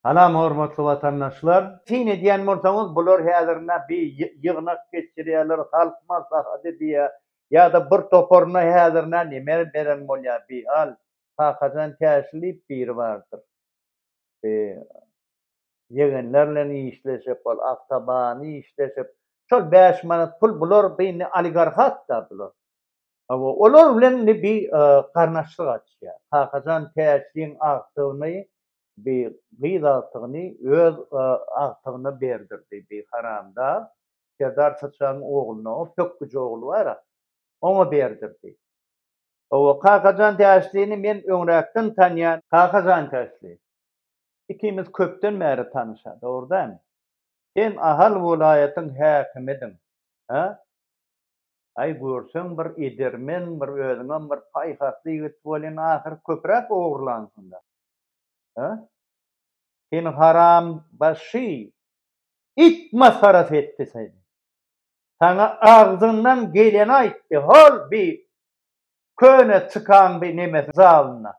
Salam hormatly watandaşlar. Tiň edýän bolsaňyz bular häzirne bir ýygnak geçirýärler, halk maslahaty diýe ýa-da bir toporuna häzirne nime beren bolýar bir al. Hakatan täşlip bir bardyr. Ýegenlerle işleşip, bol awtobany işleşip, şol 5 manat pul bular beýni oligarhat da bular. Olar bilen bir garnaşlyk açýar. Hakatan täşliň agtygyny bir gıdatygyny öz agtygyna berdirdi bir haramda. Serdar Saçan oğluna, o Pökküç oğlu var, ona berdirdi. O Kakajan täşliğini men öňräkden tanýan Kakajan täşli. İkimiz köpden bäri tanışa, dogrudan. Sen Ahal welaýatyň häkimidiň. Ha? Ay görsün bir edermen, bir özüňe bir paýhasly ýigit bolan ahyr köprek ogurlansynda. Ha? Sen haram başy it masaraf etdi seni. Sana ağzından geleni aýtdy. Hol bir köne çıkan bir neme zalına.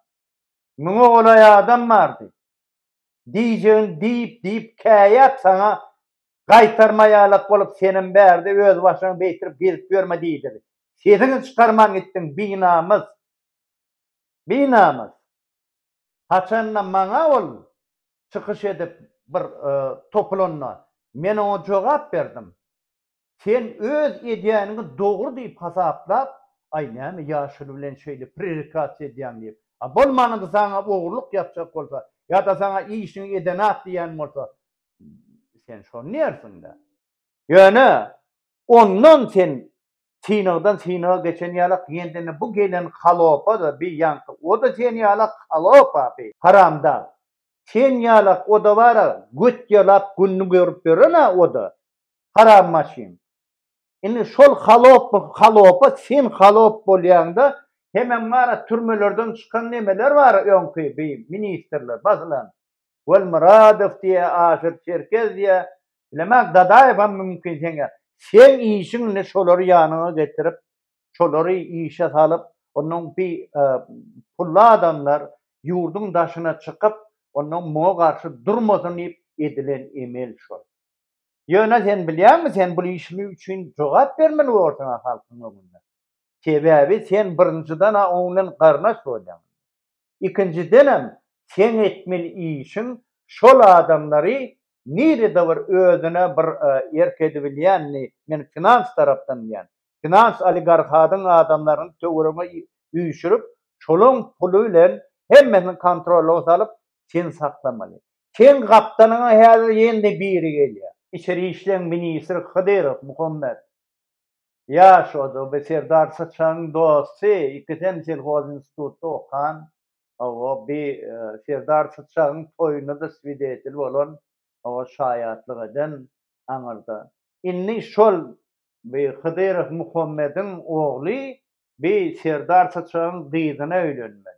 Muňa olay adam bardy. Diýjegin diýip käýäp sana gaýtarmaýarlyk bolup senin berdi öz başyňy beýtirip gelip görme diýdi. Sesiňi çykarman gitdiň binamyz. Binamyz. Haçanna maňa ol çıkış edip bir toplanma. Men ona jogap berdim. Sen öz edýänini dogry diýip hasaplap, ay näme ýaşyl bilen şeýle prerikasiýa edýän diýip. Bolmanyňda saňa ogurluk ýapjak bolsa, ýa-da saňa işini edenat diýen bolsa, sen şonu näersiň da? Ýöne ondan sen Çinagdan Çinaga geçen ýalak ýendine bu gelen halopa da bir ýanky. O da sen ýalak halopa bir haramda. Sen ýalak o da bara göt ýalap günni görüp berene o da haram maşin. Indi şol halopa sen halop bolýanda hemen mara türmelerden çıkan nemeler var öňkü bir ministerler bazylan. Wel Muradov diye Aşır Çerkez diye lemek Dadaýew mümkin seňe. Sen işini şolary ýanyna getirip, şolary işe salyp, onuň bir pully adamlar ýurdun daşyna çykyp, onuň muňa garşy durmasyn diýip edilen emel şol. Ýöne sen bilýärmi, sen bu işini üçin jogap bermeli bolsaň halkyň öňünde. Sebäbi sen birinciden oňlan garnaş bolýan. İkinciden sen etmeli işin şol adamlary nirede bir özüne bir erkedi bilýän, men finans tarapdan bilýän. Finans oligarhatyň adamlaryny töwereme üýşürip, şolaň pulu bilen hemmesini kontrole salyp sen saklamaly. Sen gaptanyňa häzir ýende biri gelýär. İçeri işleyen ministr Hıdyrov Muhammed. Ya şoda be Serdar Saçan dosty, ikiden selhoz institutda okan. O bir Serdar Saçan toýuna da swidetil bolan o şaýatlyk eden aňyrda. Inni şol bir Hıdyrov Muhammediň ogly bir Serdar Saçan gyzyna öýlenmeli.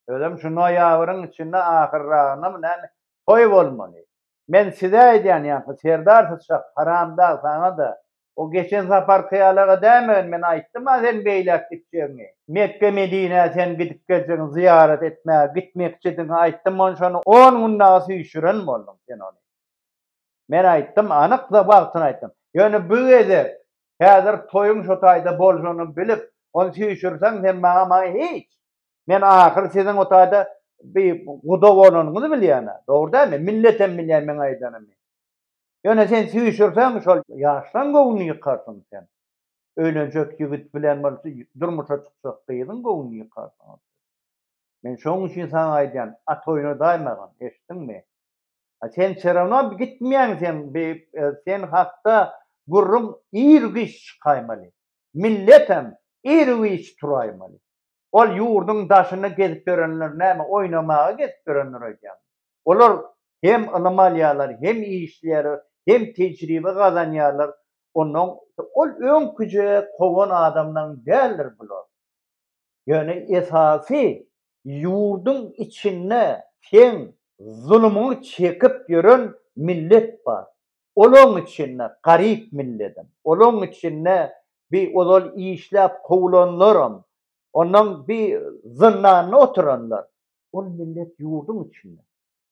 Ödem şu noýabryň içinde ahyrragyna bilen toý bolmaly. Men size edýän ýa-da Serdar Saçan haramda saňa da o geçen safar kıyalara dämen men aýtdym sen beýlek gitjeňi. Mekke Medine sen gidip geljeň ziyaret etmäge gitmekçidiň aýtdym on şonu 10 gün nasy üşüren boldum sen onu. Men aýtdym anyk da wagtyny aýtdym. Ýöne bu gede häzir toýuň şo taýda boljagyny bilip onu üşürsäň sen maňa hiç. Men ahyr siziň o taýda bir guda bolanyňyzy bilýän. Dogry dämi? Milletem bilýän men aýdanymy. Ýöne sen süýşürsäň şol ýaşlan gowuny ýykarsyň sen. Öýlenjek ýigit bilen bolsa durmuşa çyksak gyýdyň gowuny ýykarsyň. Men şoň üçin sana aýdýan, atoýuna daýmagan, eşitdiňmi? Sen çerana gitmeýän sen hakda gurrum ýyrgyş çykaýmaly. Milletem ýyrgyş turaýmaly. Ol ýurdun daşyny gezip görenler näme oýnamaga gezip görenler ekan. Olar hem ylmalýarlar, hem işleýär, hem tejribe gazanýarlar. Onuň ol öňküje kowan adamdan däldir bular. Ýöne esasy ýurdun içinde sen zulmüňi çekip ýören millet bar. Olaň içinde garyp milletim. Olaň içinde bir olal işläp kowulanlaram. Onuň bir zynnyna oturanlar. Ol millet ýurdun içinde.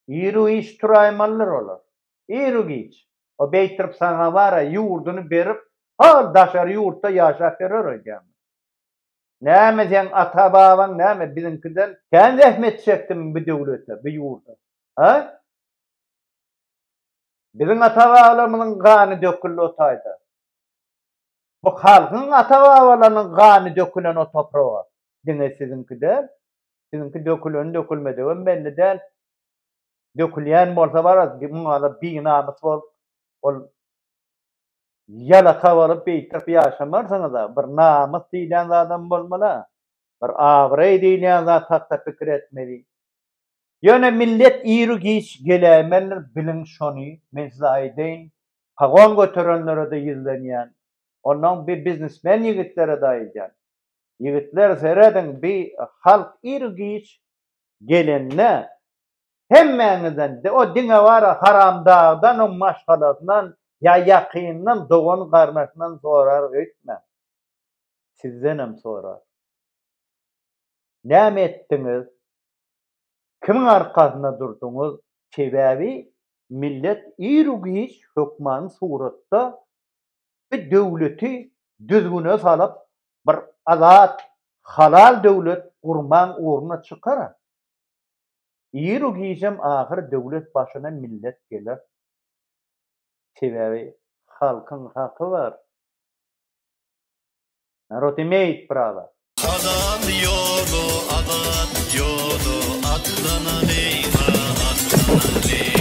İru iş turaymanlar olur. İru iş. O beytirip sana var ya yurdunu berip hal daşar yurtta yaşap verir hocam. Näme sen ata baban näme bizinkiden kendi zähmet çekdim bu döwlete, bu yurda. Ha? Bizim ata babalarymyzyň gany döküldi o taýda. Bu halkyň ata babalarının gany dökülen o toprağa. Diňe sizinkide, sizinki dökülen dökülmedi belli del. Dökülýän bolsa bar, muňa binamys bol, ol yalaka bolup beýtirip ýaşamarsaňyz da bir namys diýlen adam bolmala. Bir agry diýlen zat hakda pikir etmeli. Ýöne millet ýyry giç gelämenler biliň şonu, men size aýdyn, pagon göterenlere de ýyzlenýän. Ondan bir biznesmen ýigitlere de aýdyn. Ýigitler sereden bir halk ýyry giç gelenne hemmeňizden de o diňe wara haramdagdan o maşgalatdan ya yakyndan dogan garmasından sorar gitme. Sizdenem sorar. Näme etdiňiz? Kimiň arkasynda durduňyz? Sebäbi millet ýyry hökman suratda bir döwleti düzgüne salıp bir azat, halal döwlet gurman uğruna çykar. Ýyry gijem ahyr döwlet başyna millet geler. Sebäbi halkyň haky bar. Narod emeýit brava. Adam yolu, atlanalıyma, atlanalıyma.